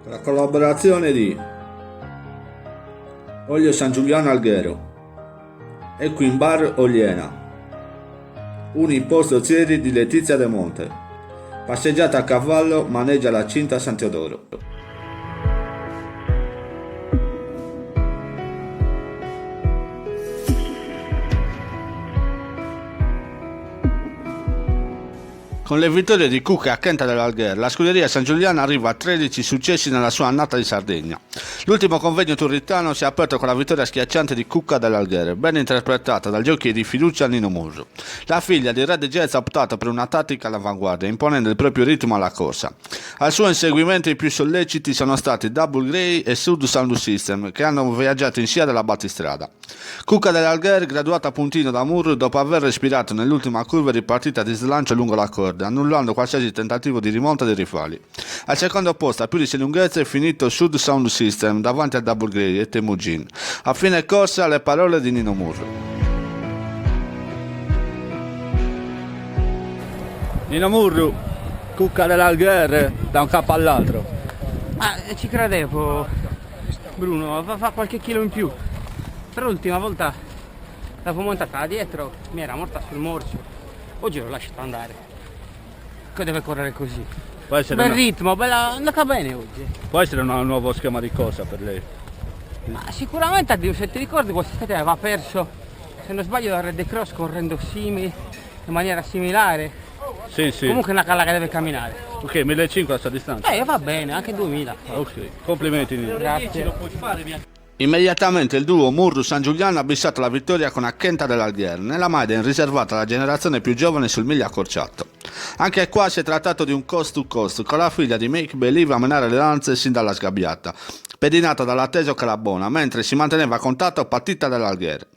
con la collaborazione di Olio San Giuliano Alghero, Equin Bar Oliena, Uniposto Zieri di Letizia De Monte, Passeggiata a cavallo maneggia la Cinta San Teodoro. Con le vittorie di Cucca e Acchenta dell'Algher, la scuderia San Giuliano arriva a 13 successi nella sua annata di Sardegna. L'ultimo convegno turritano si è aperto con la vittoria schiacciante di Cucca dell'Algher, ben interpretata dal jockey di fiducia Nino Murru. La figlia di Red Jazz ha optato per una tattica all'avanguardia, imponendo il proprio ritmo alla corsa. Al suo inseguimento i più solleciti sono stati Double Grey e Sud Sound System, che hanno viaggiato in scia della battistrada. Cucca dell'Algher, graduata a puntino da Murru dopo aver respirato nell'ultima curva di partita di slancio lungo la corda, annullando qualsiasi tentativo di rimonta dei rivali. Al secondo posto, a più di 6 lunghezze, è finito Sud Sound System davanti a Double Grey e Temujin. A fine corsa, le parole di Nino Murru. Nino Murru, Cucca dell'Algher, da un capo all'altro. Ci credevo, Bruno, fa qualche chilo in più. Però l'ultima volta l'avevo montata dietro, mi era morta sul morso. Oggi l'ho lasciato andare. Che deve correre così. Bel ritmo, bella, andata bene oggi. Può essere un nuovo schema di corsa per lei. Ma sicuramente, se ti ricordi, quest'estate aveva perso, se non sbaglio, da Red Cross correndo in maniera similare. Sì. Comunque è una calla che deve camminare. Ok, 1500 a sta distanza. Va bene, anche 2000. Ok, complimenti Nino. Grazie. Immediatamente il duo Murru-San Giuliano ha bissato la vittoria con Acchenta dell'Algher, nella Maiden riservata alla generazione più giovane sul miglio accorciato. Anche qua si è trattato di un cost to cost, con la figlia di Make Believe a menare le lanze sin dalla sgabbiata, pedinata dall'atteso Calabona, mentre si manteneva a contatto Partita dell'Algher.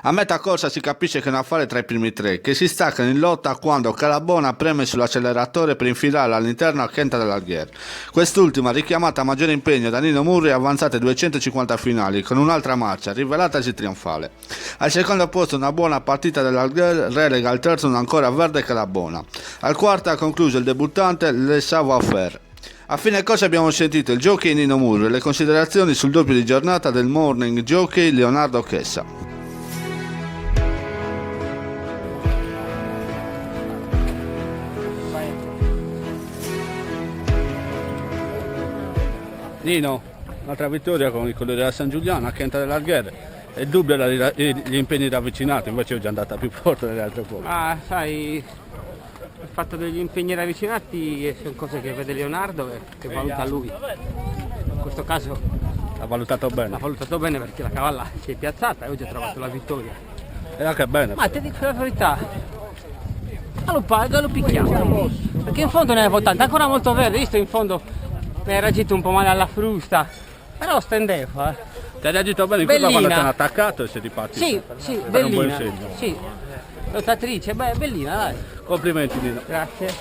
A metà corsa si capisce che è un affare tra i primi tre, che si staccano in lotta quando Calabona preme sull'acceleratore per infilare all'interno Acchenta dell'Algher. Quest'ultima, richiamata a maggiore impegno da Nino Murru, è avanzata ai 250 finali, con un'altra marcia, rivelatasi trionfale. Al secondo posto una buona Partita dell'Algher relega al terzo un ancora verde Calabona. Al quarto ha concluso il debuttante Le Savoir-Faire. A fine corsa abbiamo sentito il jockey Nino Murru e le considerazioni sul doppio di giornata del morning jockey Leonardo Chessa. Nino, un'altra vittoria con il colore della San Giuliano, Acchenta dell'Algher. È dubbio gli impegni ravvicinati, invece oggi è andata più forte delle altre volte. Sai, il fatto degli impegni ravvicinati sono cose che vede Leonardo e che valuta lui. In questo caso L'ha valutato bene. l'ha valutato bene perché la cavalla si è piazzata e oggi ha trovato la vittoria. E anche bene. Ma ti dico la verità, lo picchiamo, perché in fondo ne avevo tante, ancora molto verde, visto in fondo mi era agito un po' male alla frusta, però stendeva. Ti ha reagito bene in curva quando ti hanno attaccato e sei ripartito. Sì, Per un buon bellina, segno. sì, lottatrice, bellina, dai. Complimenti Nino. Grazie.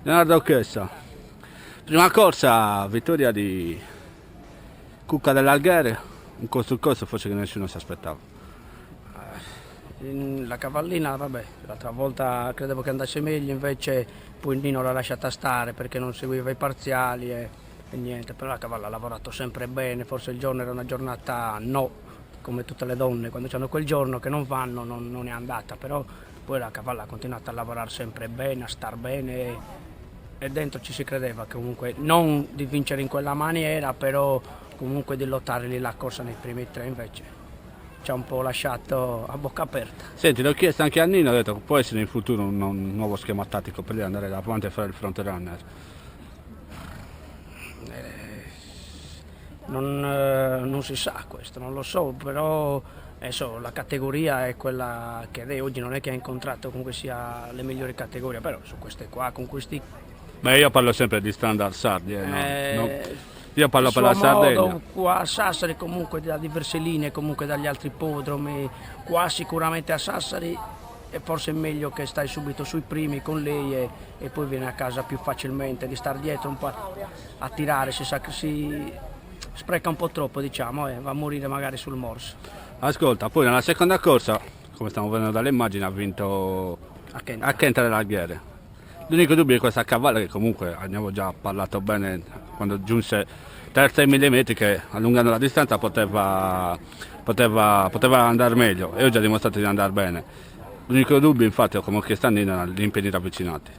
Leonardo Chessa. Prima corsa, vittoria di Cucca dell'Algher, un corso sul corso forse che nessuno si aspettava. La cavallina, vabbè, l'altra volta credevo che andasse meglio, invece poi Nino l'ha lasciata stare perché non seguiva i parziali e niente, però la cavalla ha lavorato sempre bene, forse il giorno era una giornata come tutte le donne, quando hanno quel giorno che non vanno non è andata, però poi la cavalla ha continuato a lavorare sempre bene, a star bene e dentro ci si credeva che comunque non di vincere in quella maniera, però comunque di lottare lì la corsa nei primi tre invece. Ci ha un po' lasciato a bocca aperta. Senti, l'ho chiesto anche a Nino, ho detto che può essere in futuro un nuovo schema tattico per lei andare davanti e fare il front runner. Non si sa questo, non lo so, però la categoria è quella che lei oggi non è che ha incontrato comunque sia le migliori categorie, però su queste qua, con questi... Beh, io parlo sempre di standard sardi, io parlo per la Sardegna. Qua a Sassari comunque da diverse linee, comunque dagli altri ippodromi, qua sicuramente a Sassari è forse meglio che stai subito sui primi con lei e poi viene a casa più facilmente, di star dietro un po' a tirare, si sa che si spreca un po' troppo, diciamo, va a morire magari sul morso. Ascolta, poi nella seconda corsa, come stiamo vedendo dalle immagini, ha vinto Acchenta dell'Algher. L'unico dubbio di questa cavalla, che comunque abbiamo già parlato bene quando giunse terza ai 1000 metri, che allungando la distanza poteva andare meglio, e ho già dimostrato di andare bene. L'unico dubbio, infatti, come ho chiesto a Nina, erano gli impegni ravvicinati.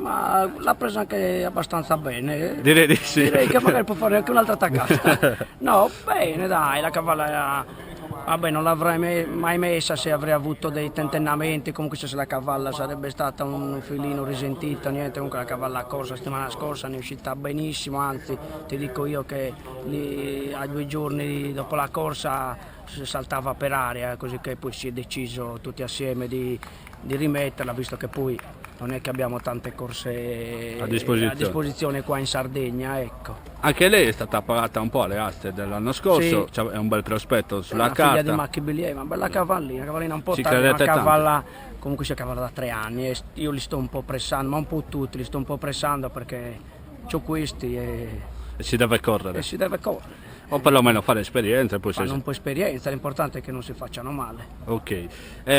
Ma l'ha presa anche abbastanza bene. Direi di sì. Direi che magari può fare anche un'altra attaccata. No, bene, dai, la cavalla era... Vabbè, non l'avrei mai messa se avrei avuto dei tentennamenti, comunque se la cavalla sarebbe stata un filino risentita, niente, comunque la cavalla ha corso la settimana scorsa, ne è uscita benissimo, anzi ti dico io che lì, a 2 giorni dopo la corsa si saltava per aria, così che poi si è deciso tutti assieme di rimetterla, visto che poi non è che abbiamo tante corse A disposizione qua in Sardegna, ecco. Anche lei è stata pagata un po' alle aste dell'anno scorso, Sì. cioè, è un bel prospetto sulla Una carta. figlia di Macchi Billier, ma bella cavallina un po' Ci tardi, una credete tanto? cavalla, comunque si cavalla da 3 anni e io li sto un po' pressando, ma un po' tutti li sto un po' pressando perché ho questi E si deve correre, e si deve correre. o perlomeno fare esperienza. E poi Fanno un po' esperienza, l'importante è che non si facciano male. Ok.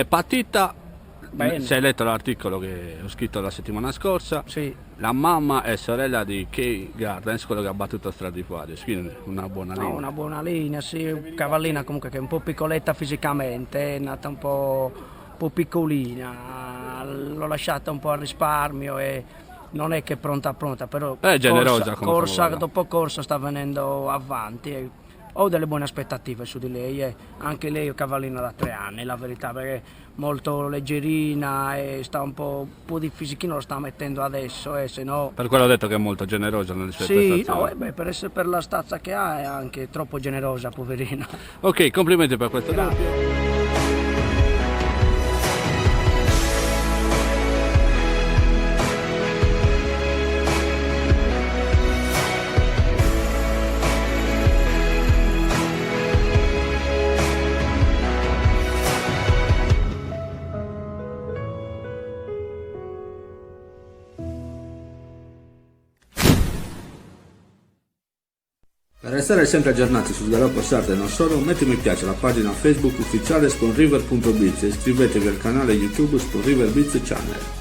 Patita, Bene. si è letto l'articolo che ho scritto la settimana scorsa. Sì, La mamma è sorella di Kay Gardens, quello che ha battuto Stradivarius, quindi una buona no, linea. una buona linea, sì, cavallina comunque che è un po' piccoletta fisicamente, è nata un po' piccolina, l'ho lasciata un po' al risparmio e non è che è pronta, però È generosa come corsa cavalla. dopo corsa sta venendo avanti. E ho delle buone aspettative su di lei, anche lei è cavallina da 3 anni, la verità, perché è molto leggerina e sta un po' di fisichino lo sta mettendo adesso, se no... Per quello ho detto che è molto generosa nelle sue Sì, prestazioni. no, per la stazza che ha è anche troppo generosa, poverina. Ok, complimenti per questo doppio. Per restare sempre aggiornati sul galoppo sardo e non solo, metti mi piace alla pagina Facebook ufficiale sponriver.biz e iscrivetevi al canale YouTube Sponriver Biz Channel.